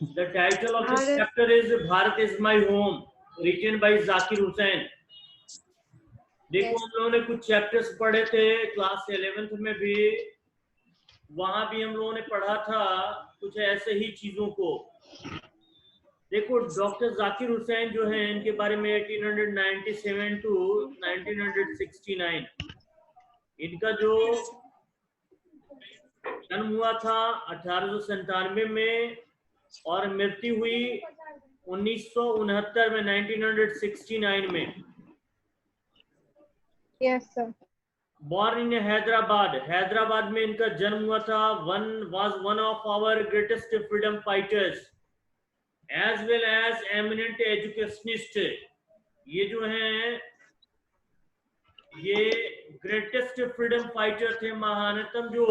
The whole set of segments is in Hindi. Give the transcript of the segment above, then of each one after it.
The title of this chapter is Bharat is my home, written by Zakir Hussain. देखो हम लोगों ने कुछ चैप्टर्स पढ़े थे क्लास 11th में भी, वहां भी हम लोगों ने पढ़ा था कुछ ऐसे ही चीजों को। देखो डॉक्टर जाकिर हुसैन जो है, इनके बारे में 1897 टू 1969 इनका जो जन्म हुआ था 1897 में और मृत्यु हुई 1969 में, 1969 में। Yes sir. Born in Hyderabad, Hyderabad में इनका जन्म हुआ था। was one of our greatest freedom fighters as well as eminent educationist। ये जो हैं ये ग्रेटेस्ट फ्रीडम फाइटर थे, महानतम जो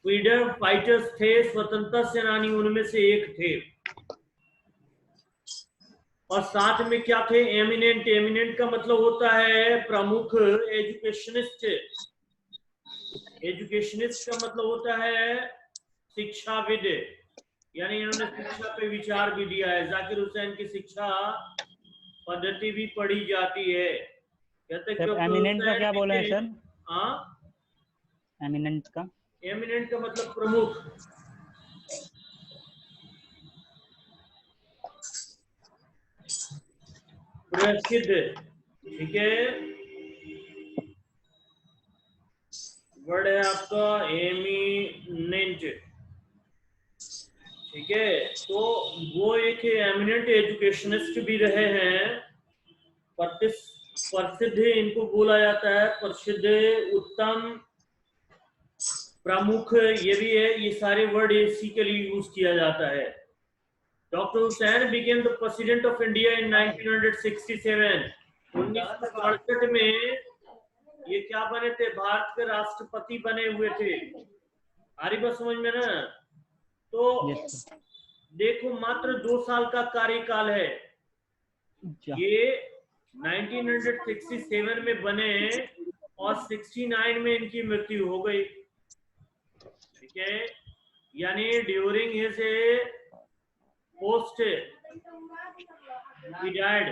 फ्रीडम फाइटर्स थे, स्वतंत्रता सेनानी उनमें से एक थे। और साथ में क्या थे? एमिनेंट। एमिनेंट का मतलब होता है प्रमुख। एजुकेशनिस्ट, एजुकेशनिस्ट का मतलब होता है शिक्षाविद, यानी इन्होंने शिक्षा पे विचार भी दिया है। जाकिर हुसैन की शिक्षा पद्धति भी पढ़ी जाती है। कहते एमिनेंट का क्या बोले हैं सर? हाँ, एमिनेंट का, एमिनेंट का मतलब प्रमुख। प्रसिद्ध, ठीक है, वर्ड है आपका एमिनेंट, ठीक है। तो वो एक एमिनेंट एजुकेशनिस्ट भी रहे हैं। प्रसिद्ध इनको बोला जाता है, प्रसिद्ध, उत्तम, प्रमुख, ये भी है। ये सारे वर्ड इसी के लिए यूज किया जाता है। Doctor Hussain became the president of India in 1967। 1967 में ये क्या बने थे? भारत के राष्ट्रपति बने हुए थे। आ रही बात समझ में ना? तो देखो मात्र 2 साल का कार्यकाल है। ये 1967 में बने और 69 में इनकी मृत्यु हो गई, ठीक है। यानी during his post he died.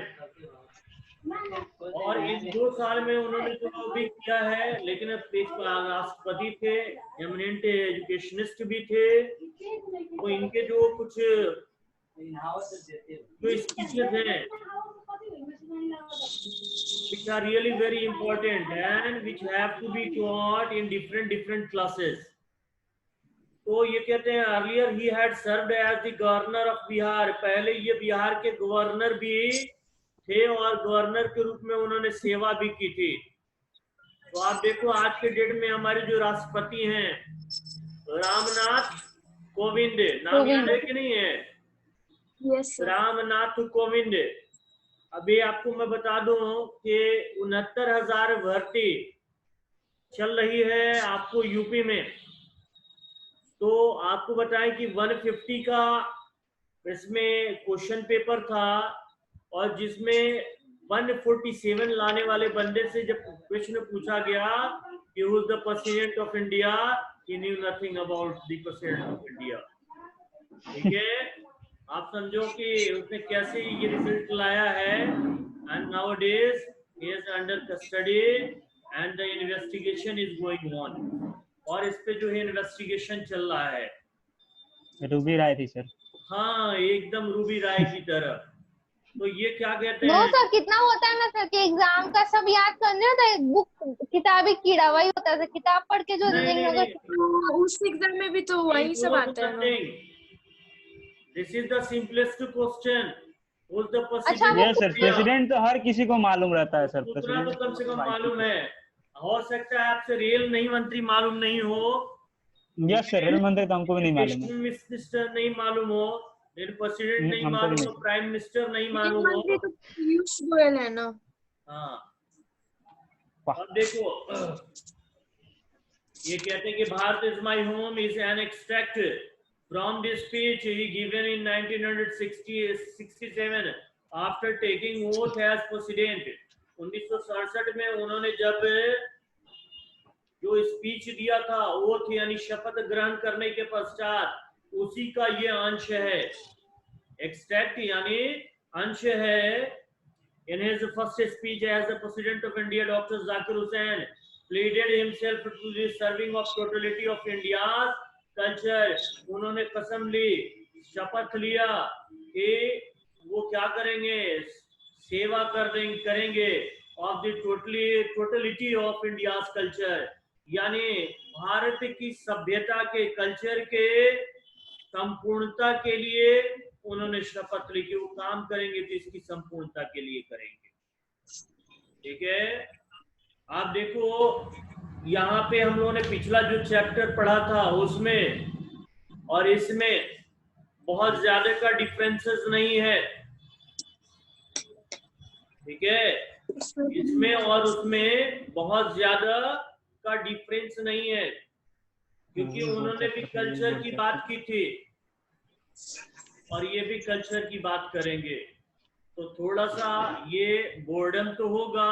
और इन 2 साल में उन्होंने जो भी किया है, लेकिन राष्ट्रपति थे, एमिनेंट एजुकेशनिस्ट भी थे। तो इनके जो कुछ जो स्पीचेस हैं which are really very important and which have to be taught in different classes। तो ये कहते हैं earlier he had served as the governor of Bihar। पहले ये बिहार के गवर्नर भी थे और गवर्नर के रूप में उन्होंने सेवा भी की थी। तो आप देखो आज के डेट में हमारे जो राष्ट्रपति हैं रामनाथ कोविंद, नाम याद है कि नहीं है? Yes sir. रामनाथ कोविंद। अभी आपको मैं बता दूं कि 69,000 भर्ती चल रही है आपको यूपी में। तो आपको बताएं कि 150 का इसमें क्वेश्चन पेपर था और जिसमें 147 लाने वाले बंदे से जब क्वेश्चन पूछा गया कि who is the president of India, he knew nothing about the president of India, ठीक है। आप समझो कि उसने कैसे ये रिजल्ट लाया है। And now days he is under custody and the investigation is going on. और इस पे जो है इन्वेस्टिगेशन चल रहा है। रूबी राय थी सर। हाँ, एकदम रूबी राय की तरह। तो ये क्या कहते हैं? नो सर, कितना होता है ना सर कि एग्जाम का सब याद करने होता है, बुक किताबी कीड़ा वही होता है, किताब पढ़ के जो देंगे उस एग्जाम में भी तो वही सब आता है ना। This is the simplest question. Who's the अच्छा, president? यस सर, प्रेसिडेंट तो हर किसी को मालूम रहता है सर। उतना तो कम से कम मालूम है। हो सकता है आपसे रेल नहीं मंत्री मालूम नहीं हो। यस सर, रेल मंत्री तो हमको भी नहीं मालूम है। मिनिस्टर नहीं मालूम हो, प्रेसिडेंट नहीं मालूम हो, प्राइम मिनिस्टर नहीं मालूम हो। मंत्री तो पीयूष गोयल है ना। हाँ, अब देखो ये कहते हैं कि Bharat is my home is an extract from this speech he given in 1967 after taking oath as president। 1967 में उन्होंने जब जो स्पीच दिया था, ओथ यानी शपथ ग्रहण करने के पश्चात, उसी का ये अंश है। एक्सट्रैक्ट यानी अंश है। In his first speech as the President of India, Dr. Zakir Hussain pleaded himself to the serving of totality of India's culture. उन्होंने कसम ली, शपथ लिया कि वो क्या करेंगे, सेवा करेंगे of the totality of India's culture, यानी भारत की सभ्यता के कल्चर के संपूर्णता के लिए उन्होंने शपथ ली कि वो काम करेंगे तो इसकी संपूर्णता के लिए करेंगे। ठीक है, आप देखो यहाँ पे हम लोगों ने पिछला जो चैप्टर पढ़ा था उसमें और इसमें बहुत ज्यादा का डिफरेंसेस नहीं है। ठीक है, इसमें और उसमें बहुत ज्यादा का डिफरेंस नहीं है, क्योंकि उन्होंने भी कल्चर की बात की थी और ये भी कल्चर की बात करेंगे, तो थोड़ा सा ये बोर्डम तो होगा।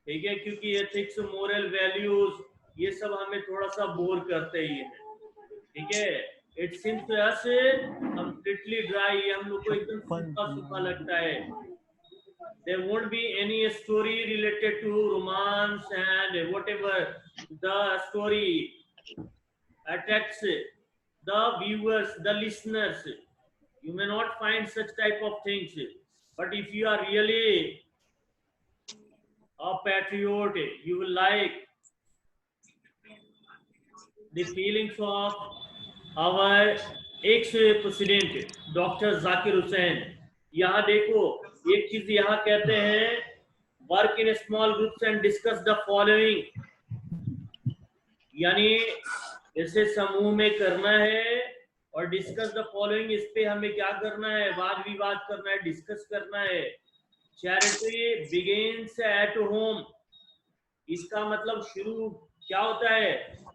ठीक है, क्योंकि एथिक्स, मोरल वैल्यूज ये सब हमें थोड़ा सा बोर करते ही है। ठीक है, it seems to us completely dry, हम लोग को एकदम सूखा सूखा लगता है। There won't be any story related to romance and whatever the story attracts the viewers, the listeners. You may not find such type of things, but if you are really a patriot, you will like the feelings of our ex-president Dr. Zakir Hussain. यहाँ देखो एक चीज यहाँ कहते हैं, work in small groups and discuss the following, यानी इसे समूह में करना है और डिस्कस द फॉलोइंग, इस पे हमें क्या करना है, वाद विवाद करना है, डिस्कस करना है। चैरिटी बिगिंस एट होम, इसका मतलब शुरू क्या होता है,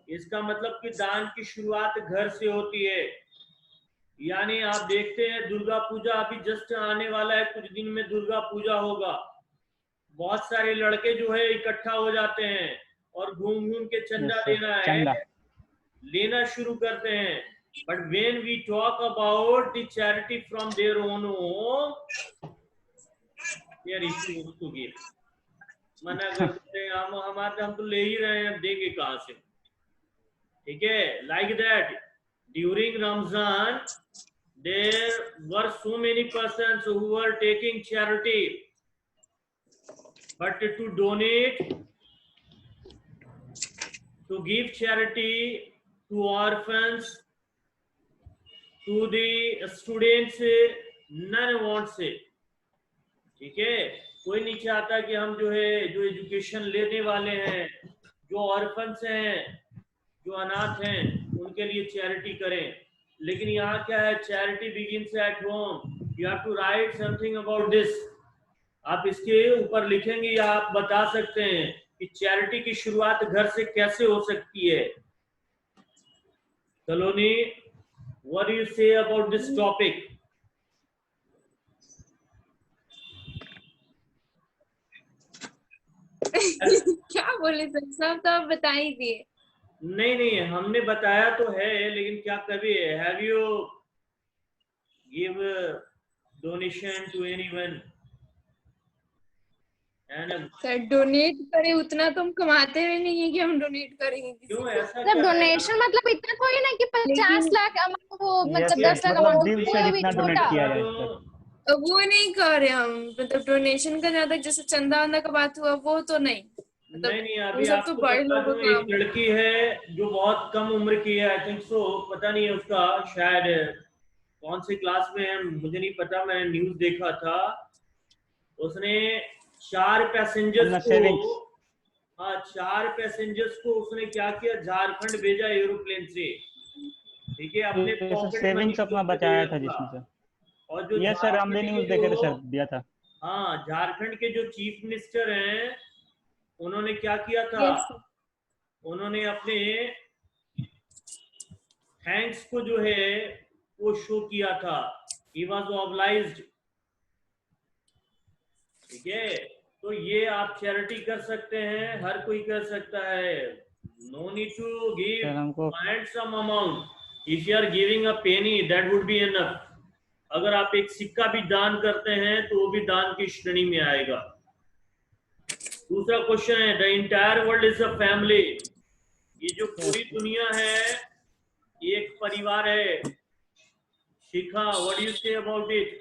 इसका मतलब कि दान की शुरुआत घर से होती है। यानी आप देखते हैं दुर्गा पूजा अभी जस्ट आने वाला है, कुछ दिन में दुर्गा पूजा होगा, बहुत सारे लड़के जो है इकट्ठा हो जाते हैं और घूम घूम के चंदा देना है, लेना शुरू करते हैं। But when we talk about the charity from their own home, their issues to give, मना करते हैं हम तो ले ही रहे हैं, अब देंगे कहां से। ठीक है, like that during Ramzan there were so many persons who were taking charity, but to donate, to give charity to orphans, to the students, none wants it. ठीक है, कोई नहीं चाहता कि हम जो है जो एजुकेशन लेने वाले हैं, जो ऑर्फन्स हैं, जो अनाथ हैं, उनके लिए चैरिटी करें। लेकिन यहाँ क्या है, charity begins at home, you have to write something about this. आप इसके ऊपर लिखेंगे या आप बता सकते हैं कि चैरिटी की शुरुआत घर से कैसे हो सकती है। Saloni, what do you say about this topic? क्या बोले सर, सब तो आप बता ही दिए। नहीं, हमने बताया तो है, लेकिन क्या कभी have you give donation to anyone? Sir donate करे उतना तो हम कमाते हुए नहीं है कि हम डोनेट करेंगे किसी क्यों को। ऐसा? मतलब डोनेशन मतलब इतना थोड़ी ना कि 50 लाख वो मतलब 10 लाख अमाउंट दिल से जितना डोनेट किया जाए सर। वो नहीं कर रहे हम, मतलब डोनेशन का ज्यादा जैसे चंदा वंदा का बात हुआ वो तो नहीं। नहीं, अभी आपको तो बड़े लोगों का एक लड़की है जो बहुत कम उम्र की है, आई थिंक सो, पता नहीं है उसका शायद कौन सी क्लास में है मुझे नहीं पता, मैंने न्यूज देखा था। उसने 4 पैसेंजर्स को उसने क्या किया, झारखंड भेजा एरोप्लेन से। ठीक है, अपने पॉकेट सेविंग्स अपना बचाया था जिसमें से। और जो यस सर, हमने न्यूज देखे थे सर, दिया था। हाँ, झारखंड के जो चीफ मिनिस्टर हैं उन्होंने क्या किया था, उन्होंने अपने थैंक्स को जो है वो शो किया था, ही वाज ऑब्लाइज्ड। ठीक है, तो ये आप चैरिटी कर सकते हैं, हर कोई कर सकता है, no need to give some amount. If you are giving a penny that would be enough. अगर आप एक सिक्का भी दान करते हैं तो वो भी दान की श्रेणी में आएगा। दूसरा क्वेश्चन है, the entire world is a family. ये जो पूरी दुनिया है ये एक परिवार है। Shikha, what do you say about it?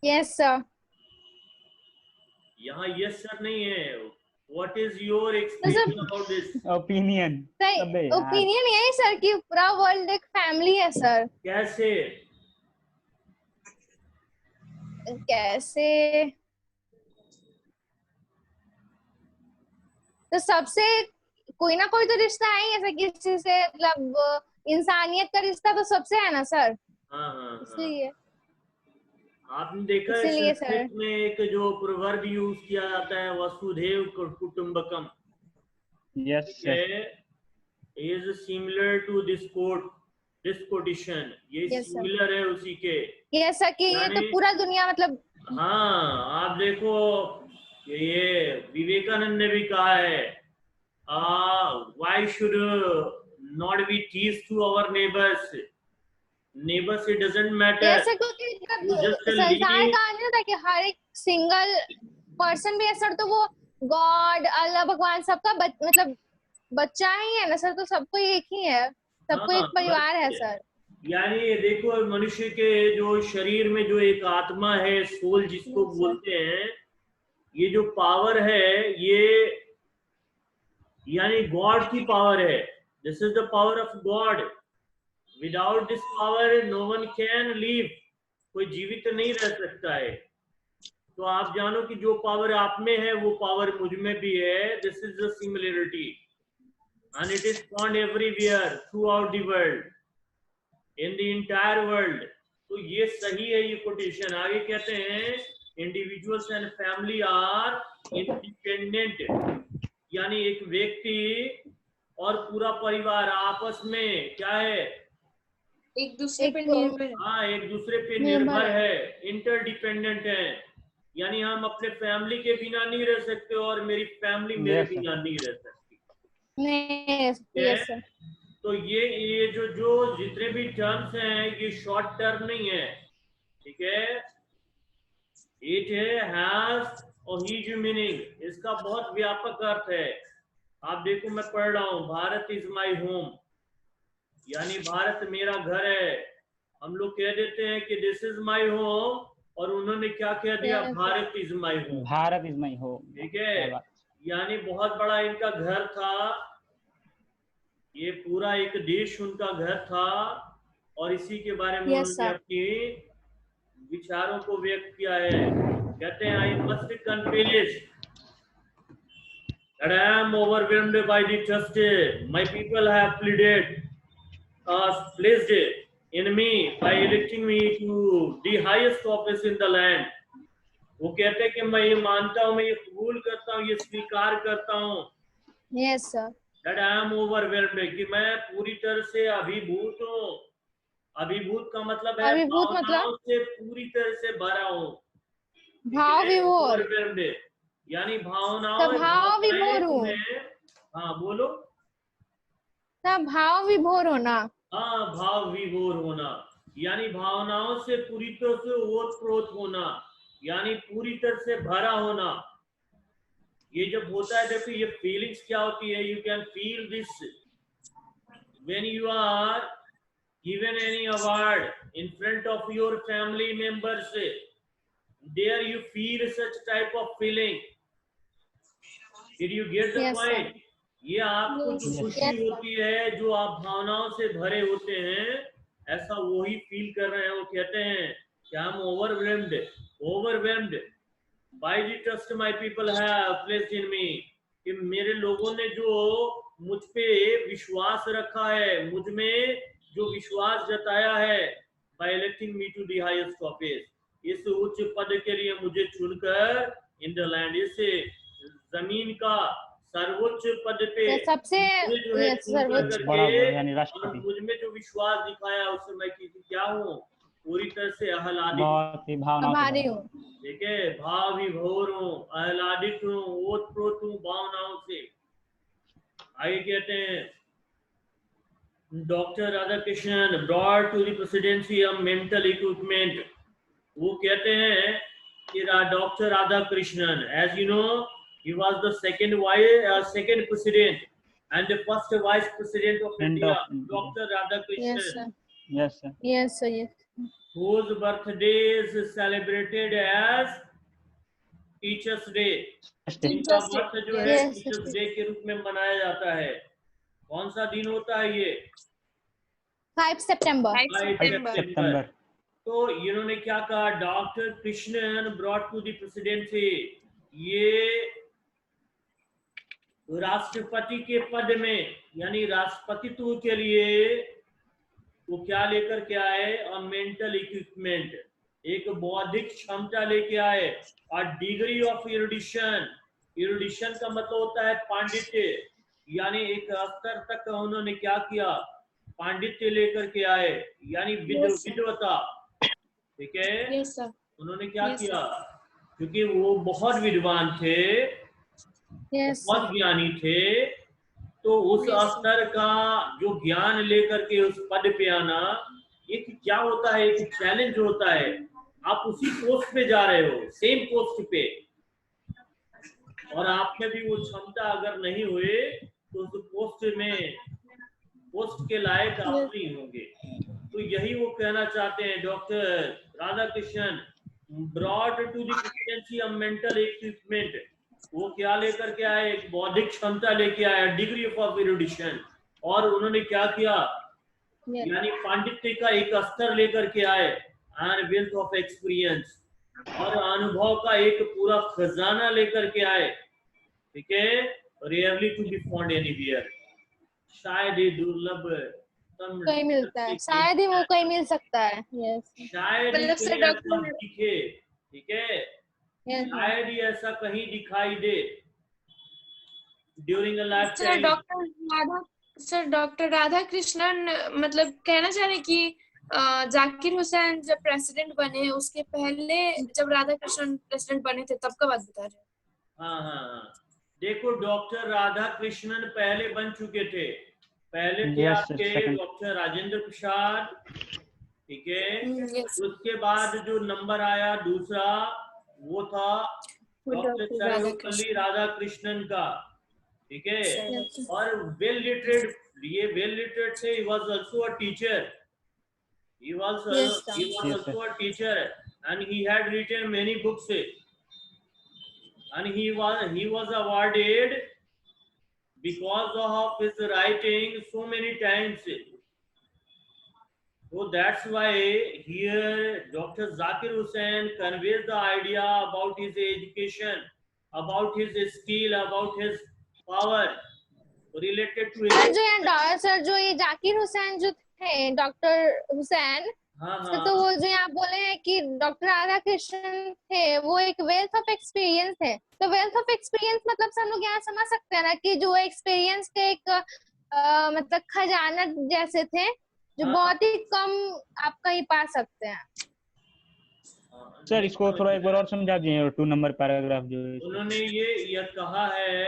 Yes sir. यहाँ यस सर नहीं है। What is your experience about this? Opinion. अबे यार ओपिनियन यही सर कि पूरा वर्ल्ड एक फैमिली है सर। कैसे? कैसे? तो सबसे कोई ना कोई तो रिश्ता है ही, ऐसा किसी से मतलब इंसानियत का रिश्ता तो सबसे है ना सर, हाँ हाँ हाँ। इसलिए। आपने देखा है इसीलिए संस्कृत में एक जो प्रवर्ब यूज किया जाता है, वसुधैव कुटुंबकम, yes yes is similar to this quote, this quotation. ये Yes, sir. सिमिलर है उसी के। ये ऐसा कि ये तो यानी- पूरा दुनिया मतलब। हाँ, आप देखो ये विवेकानंद ने भी कहा है, why should not be tease to our neighbours, neighbours it doesn't matter. ऐसा क्योंकि just a संसार living- का नहीं होता कि हर एक सिंगल पर्सन भी है सर, तो वो गॉड अल्लाह भगवान सबका मतलब बच्चा ही है ना सर, तो सबको एक ही है, सबको हाँ, एक परिवार है बस- सर। यानी ये देखो, मनुष्य के जो शरीर में जो एक आत्मा है, सोल जिसको Yes, sir. बोलते हैं, ये जो पावर है ये यानी गॉड की पावर है। This is the power of God. Without this power no one can live. कोई जीवित नहीं रह सकता है। तो आप जानो कि जो पावर आप में है वो पावर मुझ में भी है। This is the similarity and it is found everywhere throughout the world, in the entire world. तो ये सही है ये कोटेशन। आगे कहते हैं, individuals and family are independent, यानी एक व्यक्ति और पूरा परिवार आपस में क्या है, एक दूसरे पे एक निर्भर है। हाँ, एक दूसरे पे निर्भर निर्भर है। है, इंटरडिपेंडेंट है। यानी हम अपने फैमिली के बिना नहीं रह सकते और मेरी फैमिली मेरे Yes, sir. बिना नहीं रह सकती। नहीं, यस सर। तो ये जो जितने भी टर्म्स हैं ये शॉर्ट टर्म नहीं है, ठीक है। It has a huge meaning, इसका बहुत व्यापक अर्थ है। आप देखो, मैं पढ़ रहा हूँ, भारत इज माय होम, यानी भारत मेरा घर है। हम लोग कह देते हैं कि दिस इज माय होम, और उन्होंने क्या कह दिया, Yes. Bharat is my home. Bharat is my home. ठीक है, यानी बहुत बड़ा इनका घर था, ये पूरा एक देश उनका घर था, और इसी के बारे में Yes, उन्होंने sir. अपनी विचारों को व्यक्त किया है। कहते हैं, I must confess that I am overwhelmed by the trust my people have placed in me by electing me to the highest office in the land. वो कहते हैं कि मैं ये मानता हूँ, मैं ये कबूल करता हूँ, ये स्वीकार करता हूँ yes sir. that I am overwhelmed, कि मैं पूरी तरह से अभिभूत हूँ। अभिभूत का मतलब है अभिभूत भावनाओं मतलब? से पूरी तरह से भरा हूँ। भाव विभोर। Overwhelmed, यानी भावनाओं तो भाव विभोर हूँ। हाँ बोलो। सब भाव विभोर होना। हाँ, भाव विभोर होना, यानी भावनाओं से पूरी तरह से ओतप्रोत होना, यानी पूरी तरह से भरा होना। ये जब होता है, देखो ये फीलिंग्स क्या होती है, you can feel this when you are given any award in front of your family members, there you feel such type of feeling. Did you get the Yes, sir. Point? ये आपको जो Yes, खुशी sir. होती है, जो आप भावनाओं से भरे होते हैं, ऐसा वो ही फील कर रहे हैं। वो कहते हैं कि हम overwhelmed by the trust my people have placed in me, कि मेरे लोगों ने जो मुझ पे विश्वास रखा है, मुझ में जो विश्वास जताया है, by electing me to the highest office, इस उच्च पद के लिए मुझे चुनकर, इन द लैंड, इस जमीन का सर्वोच्च पद पे सबसे मुझे जो है yes, चुन सर्वोच्च करके, बड़ा यानी और राष्ट्रपति। मुझ में जो विश्वास दिखाया, उससे मैं क्या हूँ, पूरी तरह से आह्लादित। बहुत ही भावनाओं से हमारी भरा। हूँ। ठीक है, भाव विभोर हूँ, आह्लादित हूँ, ओतप्रोत हूँ भावनाओं से। आगे कहते हैं, Dr. Radhakrishnan brought to the presidency a mental equipment. वो कहते हैं कि doctor Radhakrishnan, as you know, he was the second president and the first vice president of India, Dr. Radhakrishnan. Yes, sir. Yes, sir. Yes. Whose birthday is celebrated as teachers day. इनका बर्थ जो है टीचर्स डे के रूप में मनाया जाता है. कौन सा दिन होता है ये? 5 सितंबर. 5 सितंबर. तो इन्होंने क्या कहा? Doctor Krishnan brought to the presidency. ये राष्ट्रपति के पद में यानी राष्ट्रपतित्व के लिए वो क्या लेकर के आए? और मेंटल इक्विपमेंट, एक बौद्धिक क्षमता लेके आए. और डिग्री ऑफ इरुडिशन. इरुडिशन का मतलब होता है पांडित्य, यानी एक स्तर तक उन्होंने क्या किया? पांडित्य लेकर के आए, यानी विद्वता. ठीक है. उन्होंने क्या किया? क्योंकि वो बहुत विद्वान थे, बहुत ज्ञानी थे, तो उस स्तर का जो ज्ञान लेकर के उस पद पे आना, एक क्या होता है? एक चैलेंज होता है. आप उसी पोस्ट पे जा रहे हो, सेम पोस्ट पे, और आप में भी वो क्षमता अगर नहीं हुए तो उस पोस्ट के लायक आप नहीं होंगे. तो यही वो कहना चाहते हैं. Doctor Radhakrishnan brought to the presidency a mental equipment. वो क्या लेकर के आए? एक बौद्धिक क्षमता लेके आया, डिग्री ऑफ इरुडिशन. और उन्होंने क्या किया? यानी पांडित्य का एक स्तर लेकर के आए, एंड वेल्थ ऑफ एक्सपीरियंस, और अनुभव का एक पूरा खजाना लेकर के आए. ठीक है. Rarely to be found anywhere. शायद ये दुर्लभ कहीं मिलता है, शायद ही वो कहीं मिल सकता है. शायद दिखे. ठीक है. शायद ही ऐसा कहीं दिखाई दे during a lifetime. Sir doctor Radhakrishnan मतलब कहना चाह रहे कि जाकिर हुसैन जब प्रेसिडेंट बने उसके पहले जब राधाकृष्णन प्रेसिडेंट बने थे तब का बात बता रहे हैं. हाँ. देखो, डॉक्टर राधाकृष्णन पहले बन चुके थे. पहले थे आपके डॉक्टर राजेंद्र प्रसाद. ठीक है. उसके बाद जो नंबर आया दूसरा, वो था डॉक्टर सर्वपल्ली राधाकृष्णन का. ठीक है. और वेल लिटरेट थे. He was also a teacher. He was also a teacher, and he had written many books, and he was awarded because of his writing so many times. So that's why here Dr. Zakir Hussain conveys the idea about his education, about his skill, about his power related to his. Sir जो ये जाकिर हुसैन जो थे, डॉक्टर हुसैन, तो वो जो आप बोले हैं कि डॉक्टर राधाकृष्णन थे, वो एक वेल्थ ऑफ एक्सपीरियंस है. तो वेल्थ ऑफ एक्सपीरियंस मतलब सब लोग यहाँ समझ सकते हैं ना कि जो एक्सपीरियंस के एक मतलब खजाना जैसे थे, जो बहुत ही कम आप कहीं पा सकते हैं. सर इसको थोड़ा एक बार और समझा दीजिए. 2 नंबर पैराग्राफ जो उन्होंने ये कहा है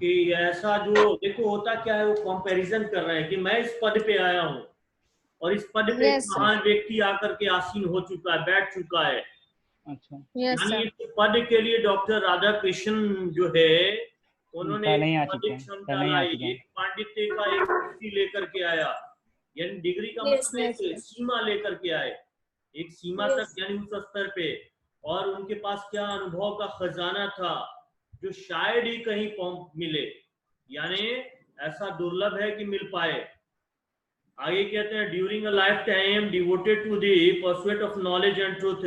कि ऐसा जो देखो होता क्या है, वो कंपैरिजन कर रहे हैं कि मैं इस पद पे आया हूँ और इस पद पे महान व्यक्ति आकर के आसीन हो चुका है, बैठ चुका है. अच्छा. यानी इस पद के लिए डॉक्टर राधाकृष्णन जो है उन्होंने क्षमता लाई, पांडित्य का एक डिग्री लेकर के आया. यानी डिग्री का मतलब सीमा लेकर के आए, एक सीमा तक, यानी उस स्तर पे. और उनके पास क्या अनुभव का खजाना था जो शायद ही कहीं मिले, यानी ऐसा दुर्लभ है कि मिल पाए. आगे कहते हैं, during a lifetime devoted to the pursuit of knowledge and truth,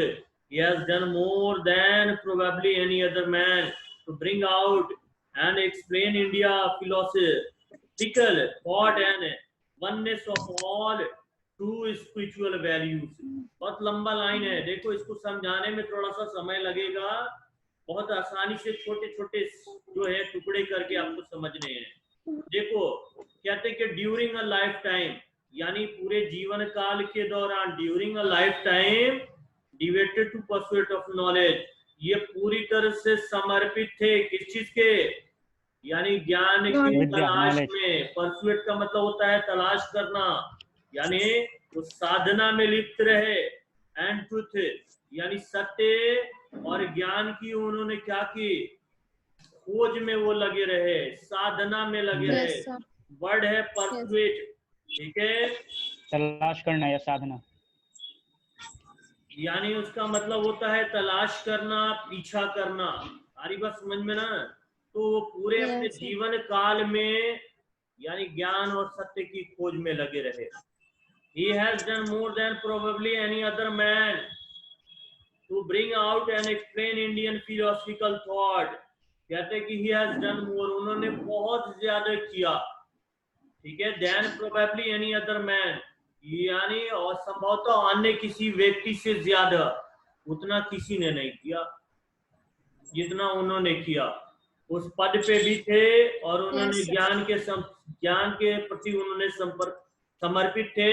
he has done more than probably any other man to bring out and explain India philosophical thought and oneness of all true spiritual values. बहुत लंबा लाइन है, देखो इसको समझाने में थोड़ा सा समय लगेगा. बहुत आसानी से छोटे छोटे जो है टुकड़े करके आपको समझने हैं. देखो कहते हैं कि ड्यूरिंग अ लाइफ टाइम, यानी पूरे जीवन काल के दौरान, during a lifetime devoted to pursuit of knowledge, ये पूरी तरह से समर्पित थे किस चीज के? यानी ज्ञान की विद्या, तलाश knowledge। में, परसुएट का मतलब होता है तलाश करना, यानी उस साधना में लिप्त रहे। एंड ट्रुथ यानी सत्य और ज्ञान की उन्होंने क्या की, खोज में वो लगे रहे, साधना में लगे Yes, रहे। sir. वर्ड है परसुएट, ठीक है, तलाश करना या साधना, यानी उसका मतलब होता है तलाश करना, पीछा करना। सारी बात समझ में ना? तो वो पूरे अपने Yes, sir. जीवन काल में यानी ज्ञान और सत्य की खोज में लगे रहे। He has done more than probably any other man to bring out and explain Indian philosophical thought। कहते हैं कि he has done more, उन्होंने बहुत ज्यादा किया, ठीक है, than probably any other man, यानी और संभवतः अन्य किसी व्यक्ति से ज्यादा उतना किसी ने नहीं किया जितना उन्होंने किया। उस पद पे भी थे और उन्होंने Yes, sir. ज्ञान के प्रति उन्होंने समर्पित थे।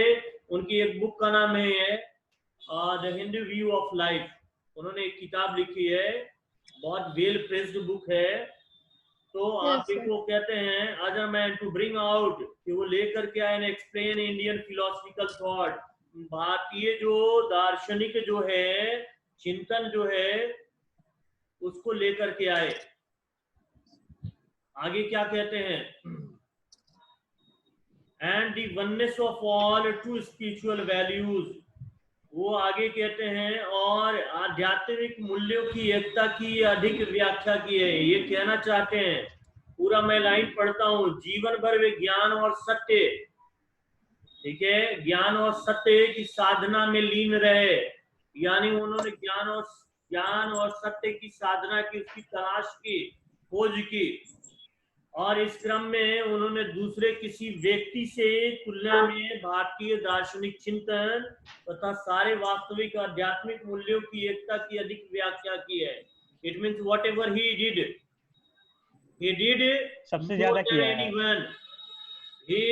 उनकी एक बुक का नाम है the Hindu view of life, उन्होंने एक किताब लिखी है, बहुत वेल प्रेस्ड बुक है। तो आप Yes, sir. देखो कहते हैं other man to bring out, कि वो लेकर के आए एक्सप्लेन इंडियन फिलोसफिकल थॉट, भारतीय जो दार्शनिक जो है, चिंतन जो है, उसको लेकर के आए। आगे क्या कहते हैं, and the oneness of all to spiritual values, वो आगे कहते हैं और आध्यात्मिक मूल्यों की एकता की अधिक व्याख्या की है। ये कहना चाहते हैं, पूरा मैं लाइन पढ़ता हूं, जीवन भर वे ज्ञान और सत्य, ठीक है, ज्ञान और सत्य की साधना में लीन रहे, यानी उन्होंने ज्ञान और सत्य की साधना की, उसकी तलाश की, खोज की, और इस क्रम में उन्होंने दूसरे किसी व्यक्ति से तुलना में भारतीय दार्शनिक चिंतन तथा सारे वास्तविक आध्यात्मिक मूल्यों की एकता की अधिक व्याख्या की है। It means what ever he did सबसे ज्यादा किया है। anyone. He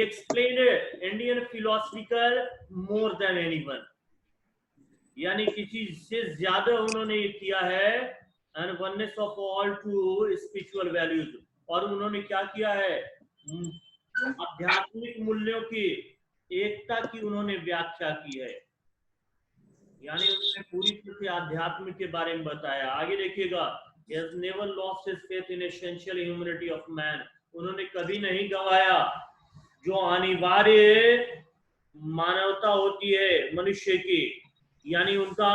explained Indian philosophical more than anyone, यानी किसी से ज्यादा उन्होंने ये किया है। And oneness of all to spiritual values, और उन्होंने क्या किया है, आध्यात्मिक मूल्यों की एकता की उन्होंने व्याख्या की है, यानी उन्होंने पूरी तरह से आध्यात्मिक के बारे में बताया। आगे देखिएगा, he has never lost his faith in essential humanity of man, उन्होंने कभी नहीं गवाया जो अनिवार्य मानवता होती है मनुष्य की, यानी उनका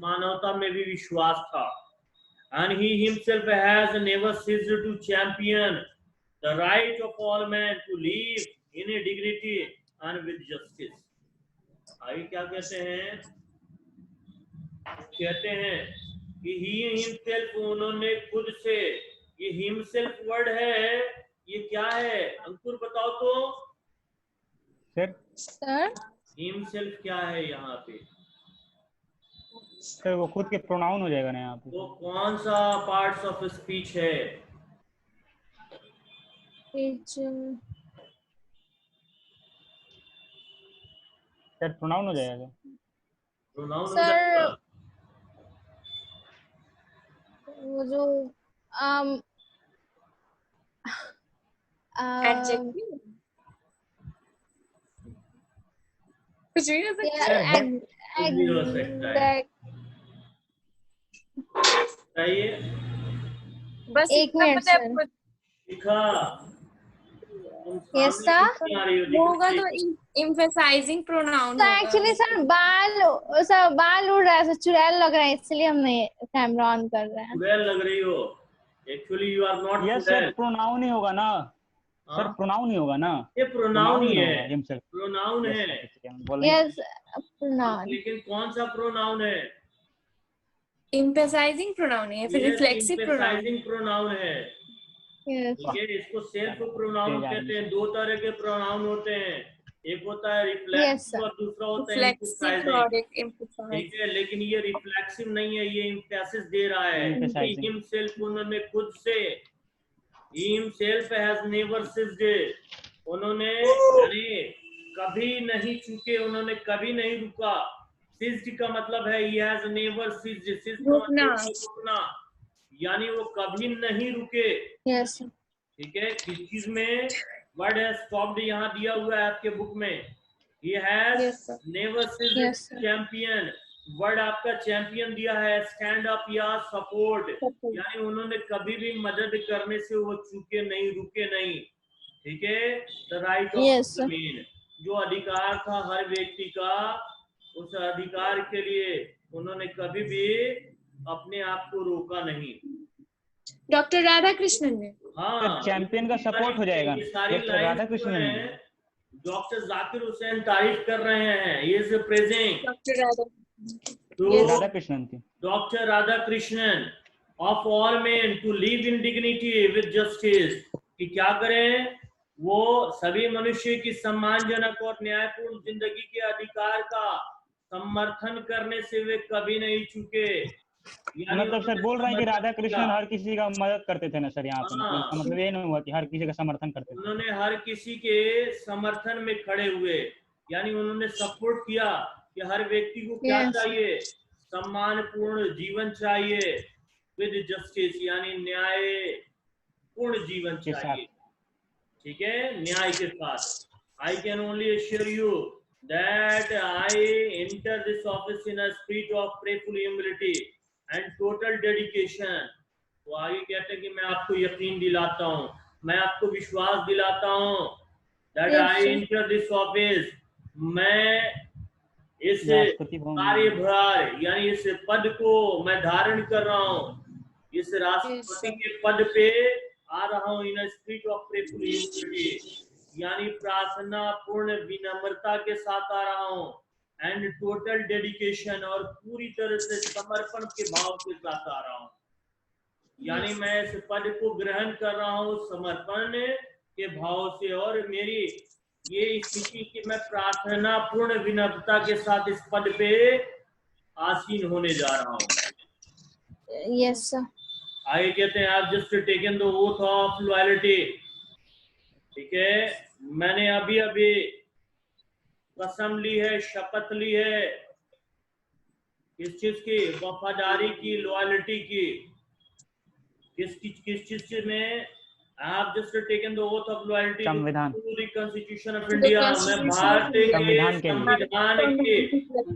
मानवता में भी विश्वास था। And he himself has never ceased to champion the right of all men to live in a dignity and with justice। आगे क्या कहते हैं, कहते हैं कि he himself, उन्होंने खुद से, ये himself वर्ड है, ये क्या है अंकुर बताओ तो Sir? himself क्या है यहाँ पे? सर वो खुद के प्रोनाउन हो जाएगा ना यहाँ पे। वो कौन सा पार्ट्स ऑफ स्पीच है? सर प्रोनाउन हो जाएगा। प्रोनाउन हो सर जाएगा। वो जो Adjective? कुछ भी हो सकता है। कुछ भी हो सकता है। चाहिए बस एक इतना मिनट पता है सर। आपको। दिखा Yes, sir. वो होगा तो emphasizing pronoun तो होगा। एक्चुअली सर बाल उड़ रहा है, चुड़ैल लग रहा है, इसलिए हमने कैमरा ऑन कर रहे हैं। चुड़ैल लग रही हो, actually you are not yes sir, pronoun ही होगा ना सर, प्रोनाउन ही होगा ना, ये प्रोनाउन ही है, हिमसेल्फ प्रोनाउन है। Yes pronoun. लेकिन कौन सा प्रोनाउन है? emphasizing pronoun है, फिर reflexive pronoun। emphasizing प्रोनाउन है, यस ठीक है, इसको सेल्फ प्रोनाउन कहते हैं। दो तरह के प्रोनाउन होते हैं, एक होता है रिफ्लेक्सिव और दूसरा होता है emphasizing, ठीक है, लेकिन ये रिफ्लेक्सिव नहीं है, ये एम्फेसिस दे रहा है। हिमसेल्फ, उन्होंने खुद से, हिमसेल्फ हैज नेवर सीज्ड, उन्होंने यानी कभी नहीं चूके, उन्होंने कभी नहीं रुका। सीज्ड का मतलब है he has never ceased, ceased का मतलब रुकना, यानी वो कभी नहीं रुके। Yes. ठीक है, किस चीज में वर्ड है स्टॉप्ड यहाँ दिया हुआ है आपके बुक में। He has Yes, sir. Never cease Yes, sir. Champion, word आपका चैंपियन दिया है। स्टैंड अप या सपोर्ट, Support. यानी उन्होंने कभी भी मदद करने से वो चूके नहीं, रुके नहीं। ठीक है, the right of Yes, sir. जमीन, जो अधिकार था हर व्यक्ति का, उस अधिकार के लिए उन्होंने कभी भी अपने आप को रोका नहीं। डॉक्टर राधा कृष्णन ने। हाँ, चैंपियन का सपोर्ट हो जाएगा। ये सारी डॉक्टर राधा कृष्णन ने। डॉक्टर जाकिर हुसैन तारीफ कर रहे हैं, ये is present doctor Radha. Radhakrishnan थी। Doctor Radhakrishnan of all men to live in dignity with justice, कि क्या करें, वो सभी मनुष्य की सम्मानजनक और न्यायपूर्ण जिंदगी के अधिकार का समर्थन करने से वे कभी नहीं चूके। मतलब सर बोल रहे हैं कि राधा कृष्णन हर किसी का मदद करते थे ना सर यहाँ पे, इसका मतलब ये नहीं हुआ कि हर किसी का समर्थन करते थे। उन्होंने हर किसी के समर्थन में खड़े हुए, यानी उन्होंने सपोर्ट किया कि हर व्यक्ति को क्या चाहिए, सम्मानपूर्ण जीवन चाहिए, विद जस्टिस यानी न्याय पूर्ण जीवन चाहिए। ठीक है, न्याय के साथ। I can only assure you that I enter this office in a spirit of prayerful humility and total dedication. तो आगे कहते हैं कि मैं आपको यकीन दिलाता हूँ, मैं आपको विश्वास दिलाता हूँ that I enter this office, मैं इस कार्यभार यानी इस पद को मैं धारण कर रहा हूँ, इस राष्ट्रपति के पद पे आ रहा हूँ in spirit of prayerful humility, यानी प्रार्थना पूर्ण विनम्रता के साथ आ रहा हूँ, एंड टोटल डेडिकेशन और पूरी तरह से समर्पण के भाव के साथ आ रहा हूँ, यानी मैं इस पद को ग्रहण कर रहा हूँ समर्पण के भाव से, और मेरी ये स्थिति कि मैं प्रार्थना पूर्ण विनम्रता के साथ इस पद पे आसीन होने जा रहा हूँ। Yes, sir. आगे कहते हैं आप just taken the oath of loyalty. ठीक है, मैंने अभी अभी कसम ली है, शपथ ली है, किस चीज की, वफादारी की, लॉयल्टी की, किस चीज में, I have just taken the oath of loyalty to the Constitution of India। मैं भारत के संविधान की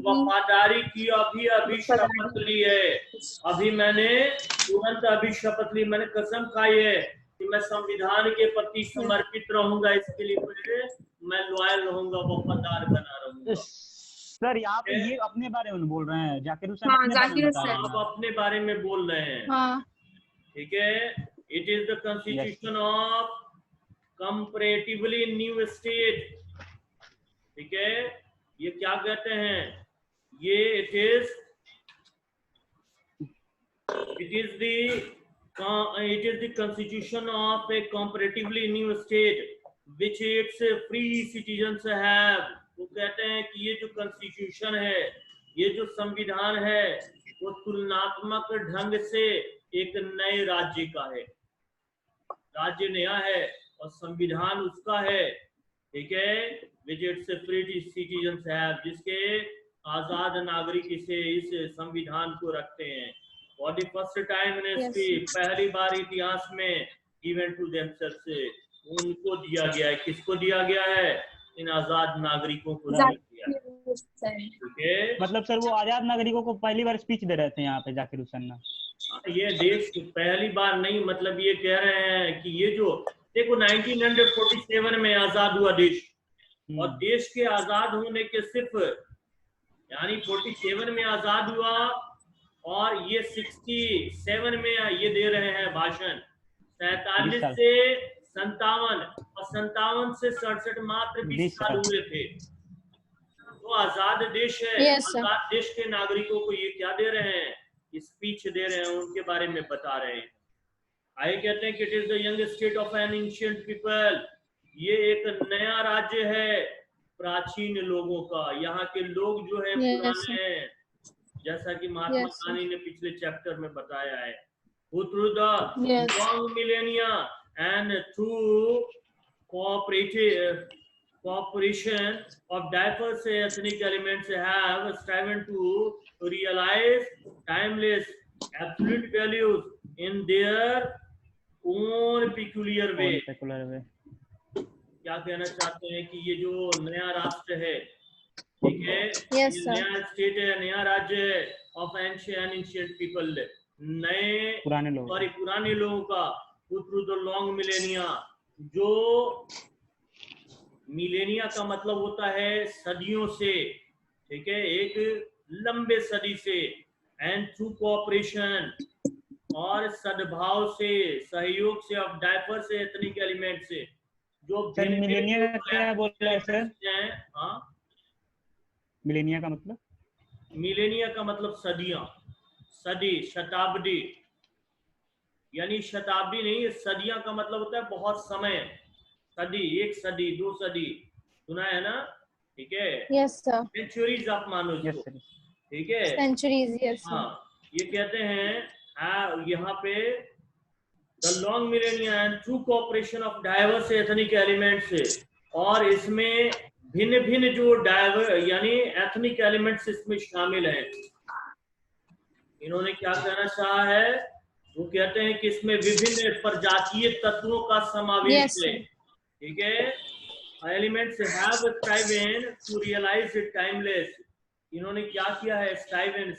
वफादारी की अभी शपथ ली है। अभी मैंने तुरंत अभी शपथ ली, मैंने कसम खाई है कि मैं संविधान के प्रति समर्पित रहूंगा, इसके लिए मैं लॉयल रहूंगा, वफादार बना रहूंगा। सर यहाँ पे ये अपने बारे में बोल रहे हैं, जाकिर हुसैन आप अपने बारे में बोल रहे हैं। ठीक है, it is the constitution of comparatively new state। ठीक है, ये क्या कहते हैं, ये it is the constitution of a comparatively new state which its free citizens have। वो कहते हैं कि ये जो कॉन्स्टिट्यूशन है, ये जो संविधान है, वो तुलनात्मक ढंग से एक नए राज्य का है, राज्य नया है और संविधान उसका है। ठीक है, which its free citizens have, जिसके आजाद नागरिक इसे इस संविधान को रखते हैं। For the first time in history, पहली बार इतिहास में given to themselves, उनको दिया गया है। किसको दिया गया है? इन आजाद नागरिकों को दिया गया है। ठीक है, मतलब सर वो आजाद नागरिकों को पहली बार स्पीच दे रहे थे यहाँ पे जाकिर हुसैन ना। ये देश पहली बार नहीं, मतलब ये कह रहे हैं कि ये जो देखो 1947 में आजाद हुआ देश, और देश के आजाद होने के सिर्फ यानी 47 में आजाद हुआ, और ये 67 में ये दे रहे हैं भाषण। 47 से 57 और 57 से 67 मात्र 20 साल हुए थे। तो आजाद देश है। आजाद देश के नागरिकों को ये क्या दे रहे हैं, स्पीच दे रहे हैं, उनके बारे में बता रहे हैं। आगे कहते हैं कि it is the young state of N ancient people, ये एक नया राज्य है प्राचीन लोगों का। यहाँ के लोग जो है पुराने हैं, जैसा कि महात्मा गांधी ने पिछले चैप्टर में बताया है। Who through the long millennia and through cooperation of diverse ethnic elements have striven to realize timeless absolute values in their own peculiar way. क्या कहना चाहते हैं कि ये जो नया राष्ट्र है, ठीक है, Yes, ये sir. नया स्टेट है, नया राज्य है of ancient people, नए पुराने लोगों का through the long millennia, जो मिलेनिया का मतलब होता है सदियों से, ठीक है, एक लंबे सदी से, एंड थ्रू कोऑपरेशन, और सद्भाव से, सहयोग से, ऑफ डाइवर्स एथनिक एलिमेंट से, जो मिलेनिया क्या बोल रहे हैं सर? हाँ, मिलेनिया का मतलब? मिलेनिया का मतलब सदियां, सदी, शताब्दी, यानी शताब्दी नहीं, सदियां का मतलब होता है बहुत समय, सदी, एक सदी, दो सदी, सुना है ना, ठीक है? Yes, sir. सेंचुरीज आप मानो इसको, ठीक है? Centuries, yes, sir. हाँ, ये कहते हैं यहाँ पे the long millennia and through cooperation of diverse ethnic elements, और इसमें भिन्न भिन्न जो यानी एथनिक एलिमेंट्स इसमें शामिल हैं। इन्होंने क्या कहना चाहा है, वो कहते हैं कि इसमें विभिन्न प्रजातीय तत्वों का समावेश है, ठीक है? Elements have striven to realise it timeless. इन्होंने क्या किया है, स्ट्राइवन